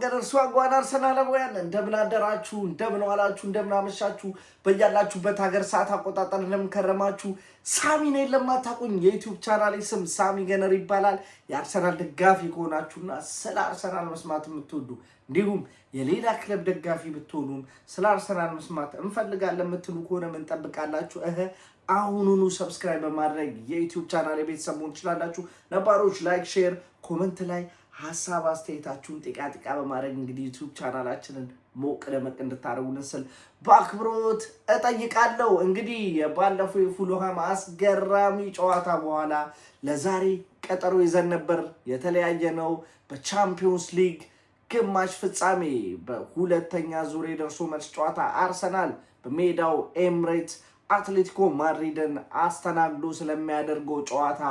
ገደርሱ አንጓን አርሰናላውያን እንደምን አደራችሁ እንደምን ዋላችሁ እንደምን አመሻችሁ በያላችሁበት ሀገር ሰዓት አቆጣጠር እንደምን ከረማችሁ ሳሚ ነኝ ለማታውቁኝ የዩቲዩብ ቻናሌ ስም ሳሚ ገነር ይባላል የአርሰናል ደጋፊ ከሆናችሁና ስለ አርሰናል መስማት የምትወዱ እንዲሁም የሌላ ክለብ ደጋፊ ብትሆኑም ስለ አርሰናል መስማት እንፈልጋለን የምትሉ ከሆነ ምን ጠብቃላችሁ አሁኑኑ ሰብስክራይብ በማድረግ የዩቲዩብ ቻናሌ ቤተሰብ መሆን ትችላላችሁ ነባሮች ላይክ ሼር ኮሜንት ላይ ሀሳብ አስተያየታችሁን ጤቃ በማድረግ እንግዲህ ዩቲዩብ ቻናላችንን ሞቅ ደመቅ እንድታረጉልን ስል በአክብሮት እጠይቃለሁ። እንግዲህ ባለፈው የፉልሃም አስገራሚ ጨዋታ በኋላ ለዛሬ ቀጠሮ ይዘን ነበር የተለያየ ነው። በቻምፒዮንስ ሊግ ግማሽ ፍጻሜ በሁለተኛ ዙር የደርሶ መልስ ጨዋታ አርሰናል በሜዳው ኤምሬትስ አትሌቲኮ ማድሪድን አስተናግዶ ስለሚያደርገው ጨዋታ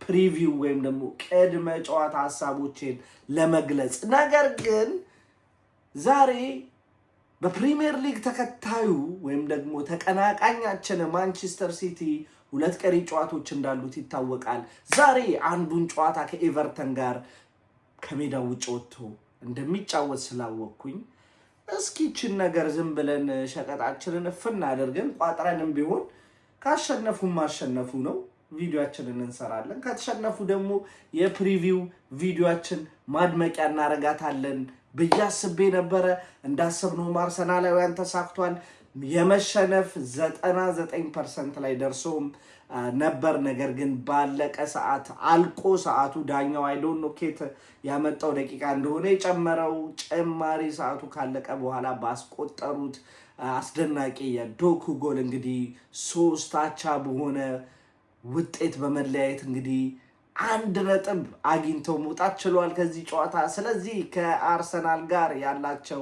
ፕሪቪው ወይም ደግሞ ቅድመ ጨዋታ ሐሳቦችን ለመግለጽ ነገር ግን ዛሬ በፕሪሚየር ሊግ ተከታዩ ወይም ደግሞ ተቀናቃኛችን ማንቸስተር ሲቲ ሁለት ቀሪ ጨዋታዎች እንዳሉት ይታወቃል። ዛሬ አንዱን ጨዋታ ከኤቨርተን ጋር ከሜዳው ውጭ ወጥቶ እንደሚጫወት ስላወቅኩኝ እስኪችን ነገር ዝም ብለን ሸቀጣችንን እፍና አድርገን ቋጥረንም ቢሆን ካሸነፉ ማሸነፉ ነው ቪዲዮአችንን እንሰራለን። ከተሸነፉ ደግሞ የፕሪቪው ቪዲዮአችን ማድመቂያ እናረጋታለን በያስቤ ነበረ። እንዳሰብነው አርሰናላውያን ተሳክቷል። የመሸነፍ 99% ላይ ደርሶም ነበር። ነገር ግን ባለቀ ሰዓት አልቆ ሰዓቱ ዳኛው አይዶን ነው ኬት ያመጣው ደቂቃ እንደሆነ የጨመረው ጭማሪ ሰዓቱ ካለቀ በኋላ ባስቆጠሩት አስደናቂ የዶኩ ጎል እንግዲህ 3-3 በሆነ ውጤት በመለያየት እንግዲህ 1 ነጥብ አግኝተው መውጣት ችሏል ከዚህ ጨዋታ። ስለዚህ ከአርሰናል ጋር ያላቸው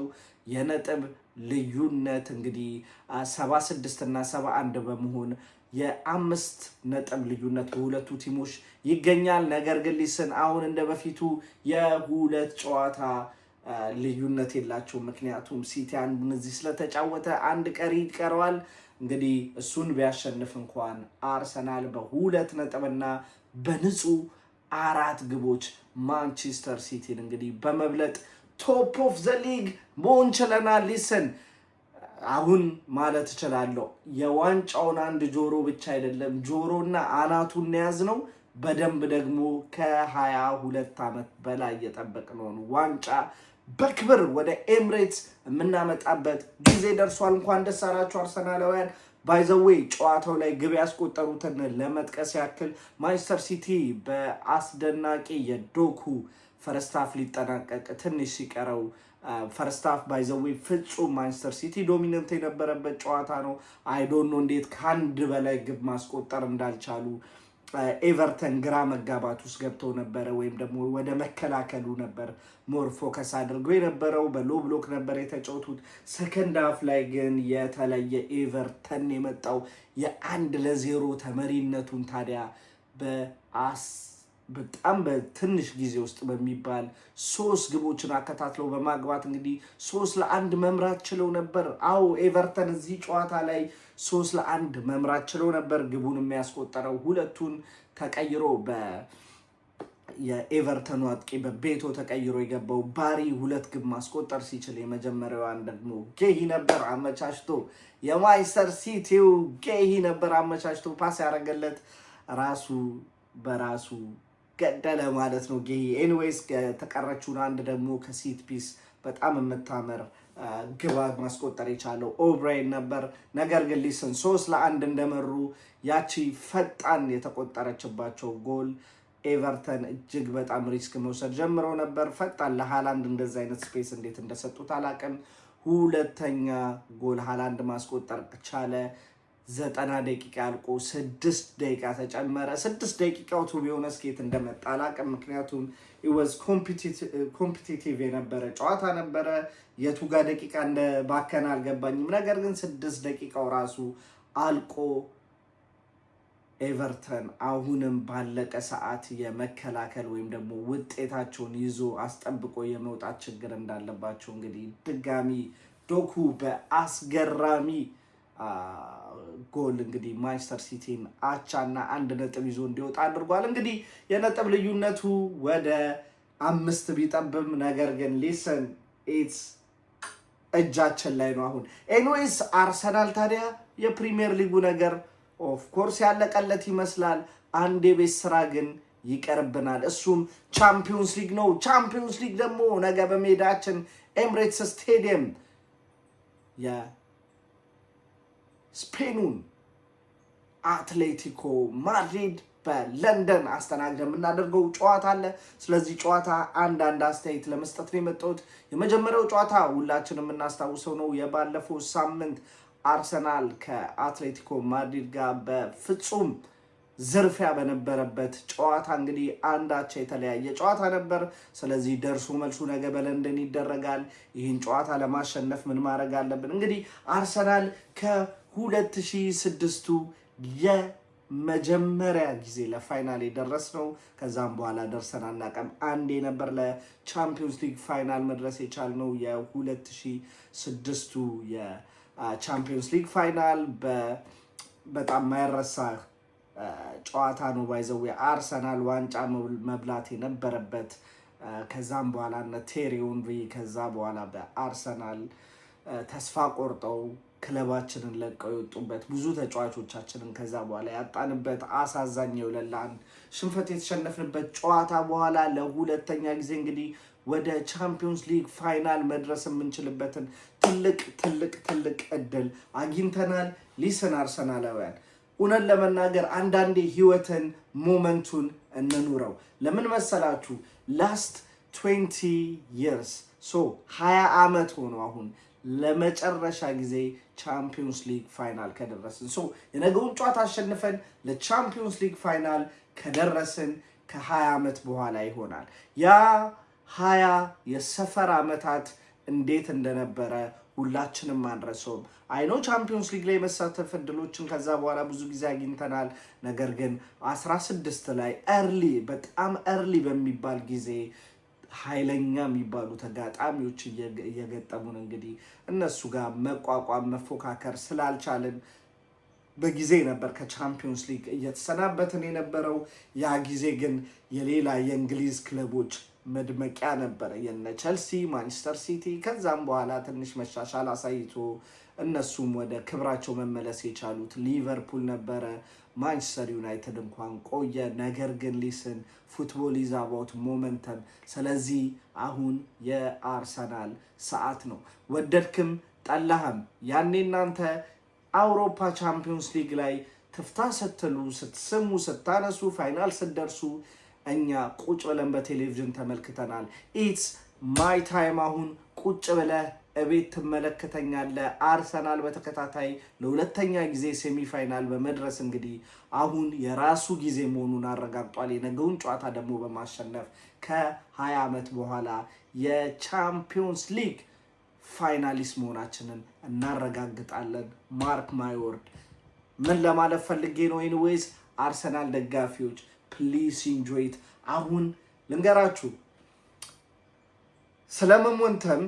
የነጥብ ልዩነት እንግዲህ 76 እና 71 በመሆን የ5 ነጥብ ልዩነት በሁለቱ ቲሞች ይገኛል። ነገር ግን ሊስን አሁን እንደበፊቱ የሁለት ጨዋታ ልዩነት የላቸው። ምክንያቱም ሲቲ አንዱን እዚህ ስለተጫወተ አንድ ቀሪ ይቀረዋል። እንግዲህ እሱን ቢያሸንፍ እንኳን አርሰናል በ2 ነጥብና በንጹህ 4 ግቦች ማንቸስተር ሲቲን እንግዲህ በመብለጥ ቶፕ ኦፍ ዘ ሊግ መሆን ችለናል። ሊስን አሁን ማለት እችላለሁ የዋንጫውን አንድ ጆሮ ብቻ አይደለም ጆሮና አናቱን ያዝነው በደንብ ደግሞ ከ22 ዓመት በላይ የጠበቅነውን ዋንጫ በክብር ወደ ኤምሬትስ የምናመጣበት ጊዜ ደርሷል። እንኳን ደስ አላችሁ አርሰናላውያን። ባይ ዘ ዌይ ጨዋታው ላይ ግብ ያስቆጠሩትን ለመጥቀስ ያክል ማንቸስተር ሲቲ በአስደናቂ የዶኩ ፈርስት ሃፍ ሊጠናቀቅ ትንሽ ሲቀረው ፈርስት ሃፍ ባይ ዘ ዌይ ፍጹም ማንቸስተር ሲቲ ዶሚናንት የነበረበት ጨዋታ ነው። አይ ዶንት ኖ እንዴት ከአንድ በላይ ግብ ማስቆጠር እንዳልቻሉ ኤቨርተን ግራ መጋባት ውስጥ ገብተው ነበረ፣ ወይም ደግሞ ወደ መከላከሉ ነበር ሞር ፎከስ አድርገው የነበረው። በሎ ብሎክ ነበር የተጫወቱት። ሰከንድ ሃፍ ላይ ግን የተለየ ኤቨርተን የመጣው የ1-0 ተመሪነቱን ታዲያ በጣም በትንሽ ጊዜ ውስጥ በሚባል 3 ግቦችን አከታትለው በማግባት እንግዲህ 3-1 መምራት ችለው ነበር። አዎ ኤቨርተን እዚህ ጨዋታ ላይ 3-1 መምራት ችለው ነበር። ግቡን የሚያስቆጠረው ሁለቱን ተቀይሮ የኤቨርተኑ አጥቂ በቤቶ ተቀይሮ የገባው ባሪ 2 ግብ ማስቆጠር ሲችል የመጀመሪያዋን ደግሞ ጌሂ ነበር አመቻችቶ የማንቸስተር ሲቲው ጌሂ ነበር አመቻችቶ ፓስ ያደረገለት ራሱ በራሱ ገደለ ማለት ነው ጌሂ። ኤኒዌይስ ተቀረችውን አንድ ደግሞ ከሲት ፒስ በጣም የምታመር ግብ ማስቆጠር የቻለው ኦብራይን ነበር። ነገር ግን ሊስን 3-1 እንደመሩ ያቺ ፈጣን የተቆጠረችባቸው ጎል ኤቨርተን እጅግ በጣም ሪስክ መውሰድ ጀምረው ነበር። ፈጣን ለሃላንድ እንደዛ አይነት ስፔስ እንዴት እንደሰጡት አላውቅም። ሁለተኛ ጎል ሃላንድ ማስቆጠር ቻለ። 90 ደቂቃ አልቆ 6 ደቂቃ ተጨመረ። 6 ደቂቃው ቱ ቢሆን ስኬት እንደመጣ አላውቅም። ምክንያቱም ኢወዝ ኮምፒቲቲቭ የነበረ ጨዋታ ነበረ። የቱጋ ደቂቃ እንደ ባከና አልገባኝም። ነገር ግን 6 ደቂቃው ራሱ አልቆ ኤቨርተን አሁንም ባለቀ ሰዓት የመከላከል ወይም ደግሞ ውጤታቸውን ይዞ አስጠብቆ የመውጣት ችግር እንዳለባቸው እንግዲህ ድጋሚ ዶኩ በአስገራሚ ጎል እንግዲህ ማንቸስተር ሲቲን አቻና 1 ነጥብ ይዞ እንዲወጣ አድርጓል። እንግዲህ የነጥብ ልዩነቱ ወደ 5 ቢጠብም ነገር ግን ሊሰን ኢትስ እጃችን ላይ ነው አሁን። ኤኒዌይስ አርሰናል ታዲያ የፕሪሚየር ሊጉ ነገር ኦፍ ኮርስ ያለቀለት ይመስላል። አንድ የቤት ስራ ግን ይቀርብናል። እሱም ቻምፒዮንስ ሊግ ነው። ቻምፒዮንስ ሊግ ደግሞ ነገ በሜዳችን ኤምሬትስ ስቴዲየም የስፔኑን አትሌቲኮ ማድሪድ በለንደን አስተናግደን የምናደርገው ጨዋታ አለ። ስለዚህ ጨዋታ አንዳንድ አስተያየት ለመስጠት ነው የመጣሁት። የመጀመሪያው ጨዋታ ሁላችንም የምናስታውሰው ነው። የባለፈው ሳምንት አርሰናል ከአትሌቲኮ ማድሪድ ጋር በፍጹም ዝርፊያ በነበረበት ጨዋታ እንግዲህ አንዳቸው የተለያየ ጨዋታ ነበር። ስለዚህ ደርሶ መልሱ ነገ በለንደን ይደረጋል። ይህን ጨዋታ ለማሸነፍ ምን ማድረግ አለብን? እንግዲህ አርሰናል ከ2006ቱ የመጀመሪያ ጊዜ ለፋይናል የደረስ ነው። ከዛም በኋላ ደርሰን አናውቅም። አንዴ ነበር ለቻምፒዮንስ ሊግ ፋይናል መድረስ የቻልነው። የ2006ቱ የቻምፒዮንስ ሊግ ፋይናል በጣም ማይረሳ ጨዋታ ነው። ባይዘው የአርሰናል ዋንጫ መብላት የነበረበት ከዛም በኋላ እነ ቴሪ ሄንሪ ከዛ በኋላ በአርሰናል ተስፋ ቆርጠው ክለባችንን ለቀው የወጡበት ብዙ ተጫዋቾቻችንን ከዛ በኋላ ያጣንበት አሳዛኝ የ2-1 ሽንፈት የተሸነፍንበት ጨዋታ በኋላ ለሁለተኛ ጊዜ እንግዲህ ወደ ቻምፒዮንስ ሊግ ፋይናል መድረስ የምንችልበትን ትልቅ እድል አግኝተናል። ሊስን አርሰናላውያን እውነት ለመናገር አንዳንዴ ህይወትን ሞመንቱን እንኑረው። ለምን መሰላችሁ? ላስት 20 years 20 ዓመት ሆኖ አሁን ለመጨረሻ ጊዜ ቻምፒዮንስ ሊግ ፋይናል ከደረስን የነገውን ጨዋታ አሸንፈን ለቻምፒዮንስ ሊግ ፋይናል ከደረስን ከ20 ዓመት በኋላ ይሆናል። ያ 20 የሰፈር ዓመታት እንዴት እንደነበረ ሁላችንም አንረሳውም። አይኖ ቻምፒዮንስ ሊግ ላይ መሳተፍ እድሎችን ከዛ በኋላ ብዙ ጊዜ አግኝተናል። ነገር ግን 16 ላይ በጣም እርሊ በሚባል ጊዜ ኃይለኛ የሚባሉ ተጋጣሚዎች እየገጠሙን እንግዲህ እነሱ ጋር መቋቋም መፎካከር ስላልቻልን በጊዜ ነበር ከቻምፒዮንስ ሊግ እየተሰናበትን የነበረው። ያ ጊዜ ግን የሌላ የእንግሊዝ ክለቦች መድመቂያ ነበረ፣ የነ ቸልሲ፣ ማንቸስተር ሲቲ። ከዛም በኋላ ትንሽ መሻሻል አሳይቶ እነሱም ወደ ክብራቸው መመለስ የቻሉት ሊቨርፑል ነበረ። ማንቸስተር ዩናይትድ እንኳን ቆየ። ነገር ግን ሊስን ፉትቦል ኢዝ አባውት ሞመንተም። ስለዚህ አሁን የአርሰናል ሰዓት ነው። ወደድክም ጠላህም ያኔ እናንተ አውሮፓ ቻምፒዮንስ ሊግ ላይ ትፍታ ስትሉ ስትስሙ ስታነሱ ፋይናል ስትደርሱ እኛ ቁጭ ብለን በቴሌቪዥን ተመልክተናል። ኢትስ ማይ ታይም። አሁን ቁጭ ብለህ እቤት ትመለከተኛለህ። አርሰናል በተከታታይ ለሁለተኛ ጊዜ ሴሚፋይናል በመድረስ እንግዲህ አሁን የራሱ ጊዜ መሆኑን አረጋግጧል። የነገውን ጨዋታ ደግሞ በማሸነፍ ከ20 ዓመት በኋላ የቻምፒዮንስ ሊግ ፋይናሊስት መሆናችንን እናረጋግጣለን። ማርክ ማይ ወርድ። ምን ለማለት ፈልጌ ነው? ኤኒዌይስ አርሰናል ደጋፊዎች ፕሊዝ ኢንጆይ ኢት። አሁን ልንገራችሁ ስለ ሞመንተም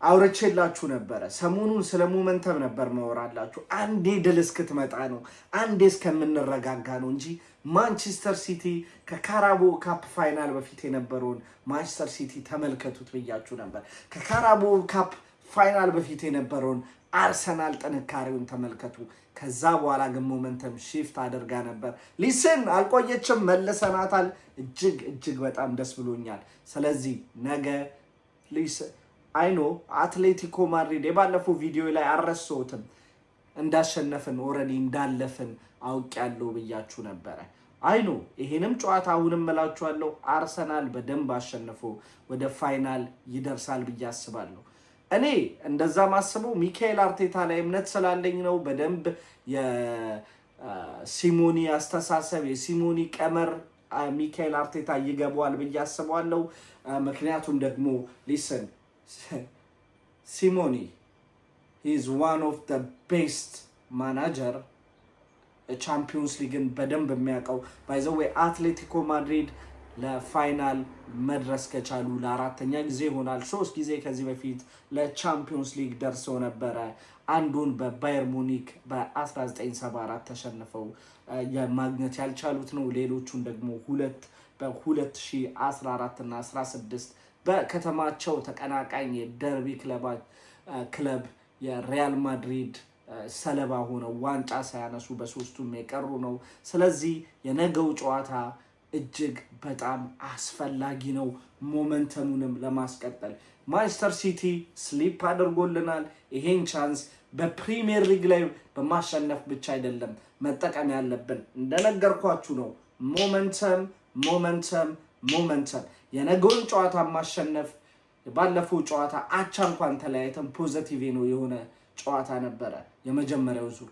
አውርቼላችሁ ነበረ። ሰሞኑን ስለ ሞመንተም ነበር ማወራላችሁ። አንዴ ድል እስክትመጣ ነው፣ አንዴ እስከምንረጋጋ ነው እንጂ ማንቸስተር ሲቲ ከካራቦ ካፕ ፋይናል በፊት የነበረውን ማንቸስተር ሲቲ ተመልከቱት ብያችሁ ነበር። ከካራቦ ካፕ ፋይናል በፊት የነበረውን አርሰናል ጥንካሬውን ተመልከቱ። ከዛ በኋላ ግን ሞመንተም ሺፍት አድርጋ ነበር። ሊስን አልቆየችም፣ መልሰናታል። እጅግ በጣም ደስ ብሎኛል። ስለዚህ ነገ ሊስን አይኖ አትሌቲኮ ማድሪድ የባለፈው ቪዲዮ ላይ አልረሳሁትም እንዳሸነፍን ኦልሬዲ እንዳለፍን አውቄያለሁ ብያችሁ ነበረ። አይኖ ይሄንም ጨዋታ አሁንም እላችኋለሁ አርሰናል በደንብ አሸንፎ ወደ ፋይናል ይደርሳል ብዬ አስባለሁ። እኔ እንደዛ ማስበው ሚካኤል አርቴታ ላይ እምነት ስላለኝ ነው። በደንብ የሲሞኒ አስተሳሰብ የሲሞኒ ቀመር ሚካኤል አርቴታ ይገባዋል ብዬ አስባለሁ። ምክንያቱም ደግሞ ሊስን ሲሞኒ is one of the best manager ቻምፒዮንስ ሊግን በደንብ የሚያውቀው ባይ ዘ ዌይ አትሌቲኮ ማድሪድ ለፋይናል መድረስ ከቻሉ ለአራተኛ ጊዜ ይሆናል። 3 ጊዜ ከዚህ በፊት ለቻምፒዮንስ ሊግ ደርሰው ነበረ። አንዱን በባየር ሙኒክ በ1974 ተሸንፈው የማግኘት ያልቻሉት ነው። ሌሎቹን ደግሞ ሁለት በ2014 እና 16 በከተማቸው ተቀናቃኝ የደርቢ ክለብ የሪያል ማድሪድ ሰለባ ሆነው ዋንጫ ሳያነሱ በሶስቱም የቀሩ ነው። ስለዚህ የነገው ጨዋታ እጅግ በጣም አስፈላጊ ነው ሞመንተሙንም ለማስቀጠል። ማንቸስተር ሲቲ ስሊፕ አድርጎልናል። ይሄን ቻንስ በፕሪሚየር ሊግ ላይ በማሸነፍ ብቻ አይደለም መጠቀም ያለብን፣ እንደነገርኳችሁ ነው። ሞመንተም የነገውን ጨዋታ ማሸነፍ። ባለፈው ጨዋታ አቻ እንኳን ተለያይተን ፖዚቲቭ ነው የሆነ ጨዋታ ነበረ የመጀመሪያው ዙር።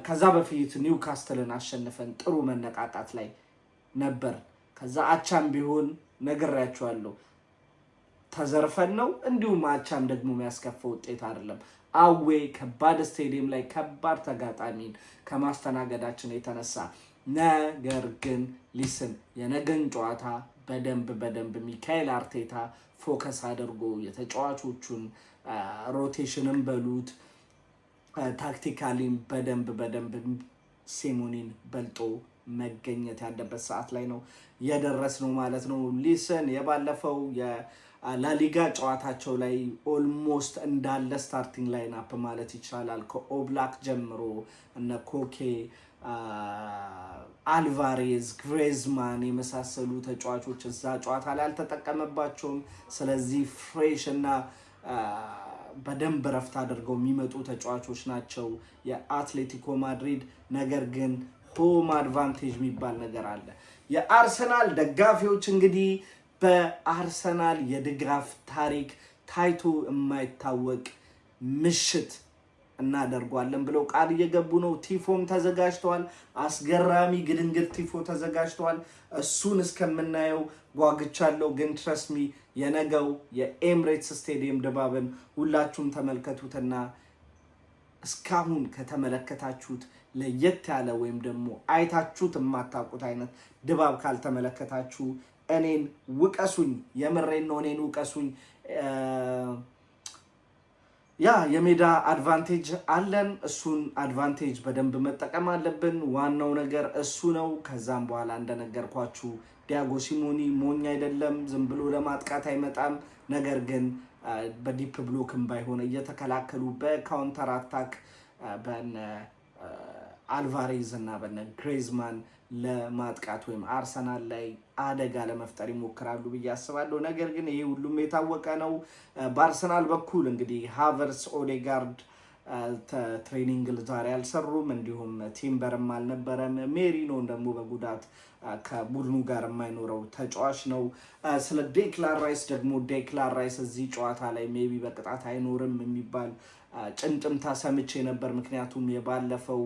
ከዛ በፊት ኒውካስትልን አሸንፈን ጥሩ መነቃቃት ላይ ነበር። ከዛ አቻም ቢሆን ነግሬያችኋለሁ ተዘርፈን ነው። እንዲሁም አቻም ደግሞ የሚያስከፋ ውጤት አይደለም። አዌ ከባድ ስቴዲየም ላይ ከባድ ተጋጣሚን ከማስተናገዳችን የተነሳ ነገር ግን ሊስን የነገን ጨዋታ በደንብ ሚካኤል አርቴታ ፎከስ አድርጎ የተጫዋቾቹን ሮቴሽንን በሉት ታክቲካሊም በደንብ ሲሞኒን በልጦ መገኘት ያለበት ሰዓት ላይ ነው የደረስነው ማለት ነው። ሊስን የባለፈው የላሊጋ ጨዋታቸው ላይ ኦልሞስት እንዳለ ስታርቲንግ ላይን አፕ ማለት ይቻላል ከኦብላክ ጀምሮ እነ ኮኬ፣ አልቫሬዝ፣ ግሬዝማን የመሳሰሉ ተጫዋቾች እዛ ጨዋታ ላይ አልተጠቀመባቸውም። ስለዚህ ፍሬሽ እና በደንብ ረፍት አድርገው የሚመጡ ተጫዋቾች ናቸው የአትሌቲኮ ማድሪድ። ነገር ግን ሆም አድቫንቴጅ የሚባል ነገር አለ። የአርሰናል ደጋፊዎች እንግዲህ በአርሰናል የድጋፍ ታሪክ ታይቶ የማይታወቅ ምሽት እናደርጓለን ብለው ቃል እየገቡ ነው። ቲፎም ተዘጋጅተዋል። አስገራሚ ግድንግድ ቲፎ ተዘጋጅተዋል። እሱን እስከምናየው ጓግቻለሁ። ግን ትረስሚ የነገው የኤምሬትስ ስቴዲየም ድባብን ሁላችሁም ተመልከቱትና እስካሁን ከተመለከታችሁት ለየት ያለ ወይም ደግሞ አይታችሁት የማታውቁት አይነት ድባብ ካልተመለከታችሁ እኔን ውቀሱኝ። የምሬን ነው፣ እኔን ውቀሱኝ። የሜዳ አድቫንቴጅ አለን። እሱን አድቫንቴጅ በደንብ መጠቀም አለብን። ዋናው ነገር እሱ ነው። ከዛም በኋላ እንደነገርኳችሁ ዲያጎ ሲሞኒ ሞኝ አይደለም፣ ዝም ብሎ ለማጥቃት አይመጣም። ነገር ግን በዲፕ ብሎክም ባይሆን እየተከላከሉ በካውንተር አታክ በነ አልቫሬዝ እና በነ ግሬዝማን ለማጥቃት ወይም አርሰናል ላይ አደጋ ለመፍጠር ይሞክራሉ ብዬ አስባለሁ። ነገር ግን ይሄ ሁሉም የታወቀ ነው። በአርሰናል በኩል እንግዲህ ሃቨርስ፣ ኦዴጋርድ ትሬኒንግ ዛሬ አልሰሩም። እንዲሁም ቲምበርም አልነበረም። ሜሪኖን ደግሞ በጉዳት ከቡድኑ ጋር የማይኖረው ተጫዋች ነው። ስለ ዴክላን ራይስ ደግሞ ዴክላን ራይስ እዚህ ጨዋታ ላይ ሜቢ በቅጣት አይኖርም የሚባል ጭምጭምታ ሰምቼ ነበር። ምክንያቱም የባለፈው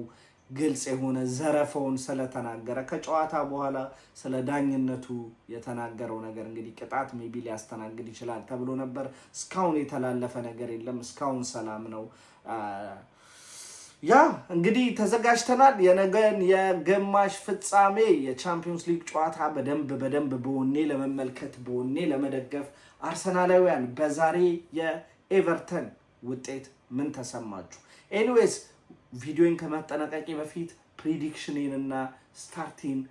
ግልጽ የሆነ ዘረፈውን ስለተናገረ ከጨዋታ በኋላ ስለ ዳኝነቱ የተናገረው ነገር እንግዲህ ቅጣት ሜቢ ሊያስተናግድ ይችላል ተብሎ ነበር። እስካሁን የተላለፈ ነገር የለም። እስካሁን ሰላም ነው። እንግዲህ ተዘጋጅተናል። የነገን የግማሽ ፍጻሜ የቻምፒዮንስ ሊግ ጨዋታ በደንብ በወኔ ለመመልከት በወኔ ለመደገፍ አርሰናላውያን በዛሬ የኤቨርተን ውጤት ምን ተሰማችሁ? ኤኒዌይስ ቪዲዮን ከማጠናቀቂ በፊት ፕሪዲክሽኔን እና ስታርቲንግ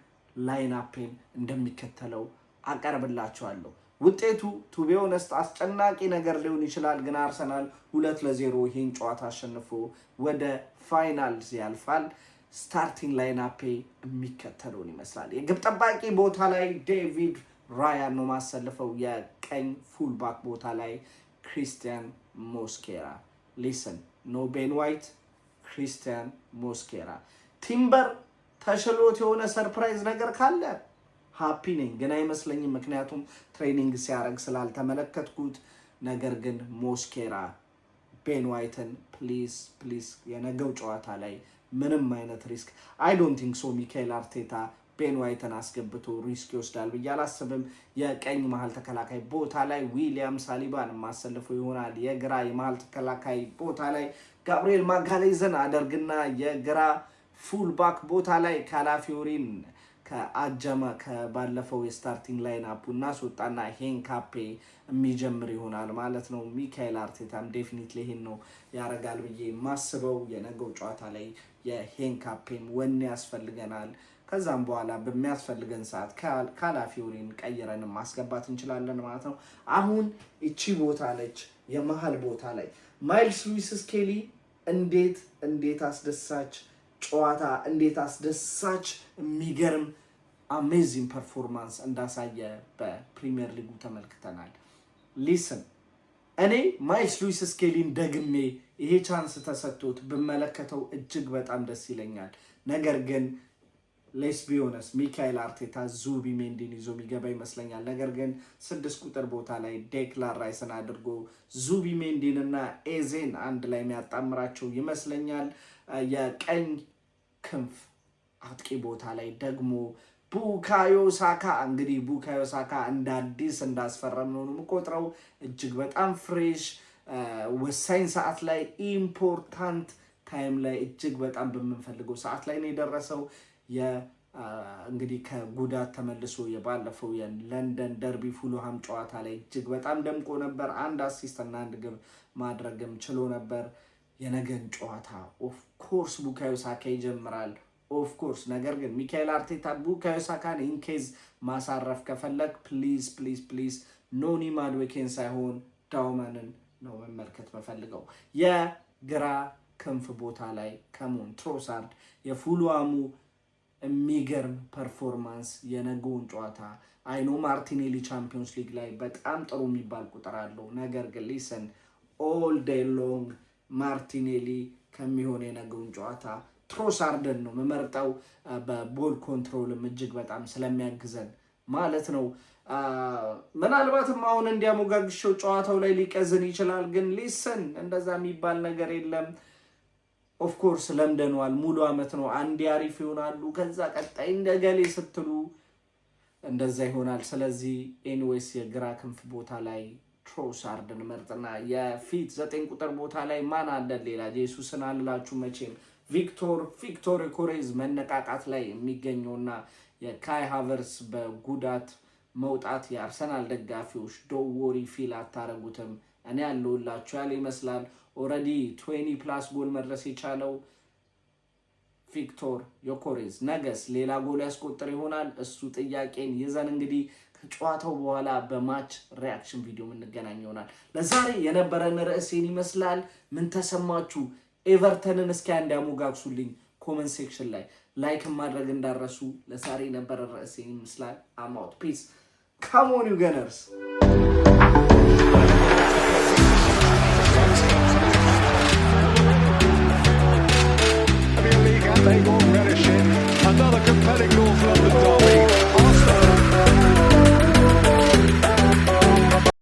ላይንአፔን እንደሚከተለው አቀርብላችኋለሁ። ውጤቱ ቱ ቢ ኦነስት አስጨናቂ ነገር ሊሆን ይችላል፣ ግን አርሰናል 2-0 ይሄን ጨዋታ አሸንፎ ወደ ፋይናልስ ያልፋል። ስታርቲንግ ላይንአፔ የሚከተለውን ይመስላል። የግብ ጠባቂ ቦታ ላይ ዴቪድ ራያን ነው ማሰልፈው። የቀኝ ፉልባክ ቦታ ላይ ክሪስቲያን ሞስኬራ። ሊስን ኖ ቤን ዋይት፣ ክሪስቲያን ሞስኬራ። ቲምበር ተሽሎት የሆነ ሰርፕራይዝ ነገር ካለ ሃፒ ነኝ፣ ግን አይመስለኝም፣ ምክንያቱም ትሬኒንግ ሲያደርግ ስላልተመለከትኩት። ነገር ግን ሞስኬራ ቤን ዋይትን ፕሊዝ የነገው ጨዋታ ላይ ምንም አይነት ሪስክ አይ ዶንት ቲንክ ሶ ሚካኤል አርቴታ ቤን ዋይትን አስገብቶ ሪስክ ይወስዳል ብዬ አላስብም። የቀኝ መሀል ተከላካይ ቦታ ላይ ዊሊያም ሳሊባን ማሰልፈው ይሆናል። የግራ የመሀል ተከላካይ ቦታ ላይ ጋብሪኤል ማጋሌዝን አደርግና የግራ ፉልባክ ቦታ ላይ ካላፊዮሪን ከባለፈው የስታርቲንግ ላይን አፑ እናስወጣና ሄንካፔ የሚጀምር ይሆናል ማለት ነው። ሚካኤል አርቴታም ዴፊኒትሊ ይሄን ነው ያረጋል ብዬ ማስበው። የነገው ጨዋታ ላይ የሄንካፔም ወኔ ያስፈልገናል። ከዛም በኋላ በሚያስፈልገን ሰዓት ካላፊዮሪን ቀይረን ማስገባት እንችላለን ማለት ነው። አሁን እቺ ቦታ ነች የመሃል ቦታ ላይ ማይልስ ሉዊስ ስኬሊ እንዴት አስደሳች ጨዋታ እንዴት አስደሳች የሚገርም አሜዚንግ ፐርፎርማንስ እንዳሳየ በፕሪሚየር ሊጉ ተመልክተናል። ሊስን እኔ ማይልስ ሉዊስ ስኬሊን ደግሜ ይሄ ቻንስ ተሰጥቶት ብመለከተው እጅግ በጣም ደስ ይለኛል። ነገር ግን ሌስ ቢሆነስ ሚካኤል አርቴታ ዙቢሜንዲን ይዞ የሚገባ ይመስለኛል። ነገር ግን 6 ቁጥር ቦታ ላይ ዴክላን ራይስን አድርጎ ዙቢሜንዲን እና ኤዜን አንድ ላይ የሚያጣምራቸው ይመስለኛል። የቀኝ ክንፍ አጥቂ ቦታ ላይ ደግሞ ቡካዮ ሳካ እንግዲህ ቡካዮ ሳካ እንደ አዲስ እንዳስፈረም ነው የምቆጥረው። እጅግ በጣም ፍሬሽ ወሳኝ ሰዓት ላይ ኢምፖርታንት ታይም ላይ እጅግ በጣም በምንፈልገው ሰዓት ላይ ነው የደረሰው። እንግዲህ ከጉዳት ተመልሶ የባለፈው የለንደን ደርቢ ፉልሃም ጨዋታ ላይ እጅግ በጣም ደምቆ ነበር። 1 አሲስት እና 1 ግብ ማድረግም ችሎ ነበር። የነገን ጨዋታ ኦፍ ኮርስ ቡካዮ ሳካ ይጀምራል ኦፍ ኮርስ። ነገር ግን ሚካኤል አርቴታ ቡካዮ ሳካን ኢንኬዝ ማሳረፍ ከፈለግ ፕሊዝ ኖኒ ማድዌኬን ሳይሆን ዳውመንን ነው መመልከት መፈልገው። የግራ ክንፍ ቦታ ላይ ከሞን ትሮሳርድ የፉልሃሙ የሚገርም ፐርፎርማንስ የነገውን ጨዋታ አይኖ ማርቲኔሊ ቻምፒዮንስ ሊግ ላይ በጣም ጥሩ የሚባል ቁጥር አለው። ነገር ግን ሊሰን ኦል ዴይ ሎንግ ማርቲኔሊ ከሚሆን የነገውን ጨዋታ ትሮሳርድን ነው መመርጠው። በቦል ኮንትሮልም እጅግ በጣም ስለሚያግዘን ማለት ነው። ምናልባትም አሁን እንዲያሞጋግሸው ጨዋታው ላይ ሊቀዝን ይችላል። ግን ሊሰን እንደዛ የሚባል ነገር የለም። ኦፍ ኮርስ ለምደነዋል። ሙሉ አመት ነው። አንድ አሪፍ ይሆናሉ ከዛ ቀጣይ እንደገሌ ስትሉ እንደዛ ይሆናል። ስለዚህ ኤኒዌይስ የግራ ክንፍ ቦታ ላይ ትሮሳርድን መርጥና የፊት 9 ቁጥር ቦታ ላይ ማን አለ ሌላ ጄሱስን አልላችሁ መቼም ቪክቶር ኮሬዝ መነቃቃት ላይ የሚገኘውና የካይ ሃቨርስ በጉዳት መውጣት የአርሰናል ደጋፊዎች ዶወሪ ፊል አታረጉትም። እኔ ያለውላችሁ ያለ ይመስላል። ኦሬዲ 20+ ጎል መድረስ የቻለው ቪክቶር ዮኬሬዝ ነገስ ሌላ ጎል ያስቆጥር ይሆናል? እሱ ጥያቄን ይዘን እንግዲህ ከጨዋታው በኋላ በማች ሪአክሽን ቪዲዮ የምንገናኝ ይሆናል። ለዛሬ የነበረን ርዕሴን ይመስላል። ምን ተሰማችሁ? ኤቨርተንን እስኪ አንድ ያሞጋግሱልኝ ኮመንት ሴክሽን ላይ ላይክ ማድረግ እንዳረሱ። ለዛሬ የነበረን ርዕሴን ይመስላል። አም አውት ፒስ ካም ኦን ዩ ገነርስ They go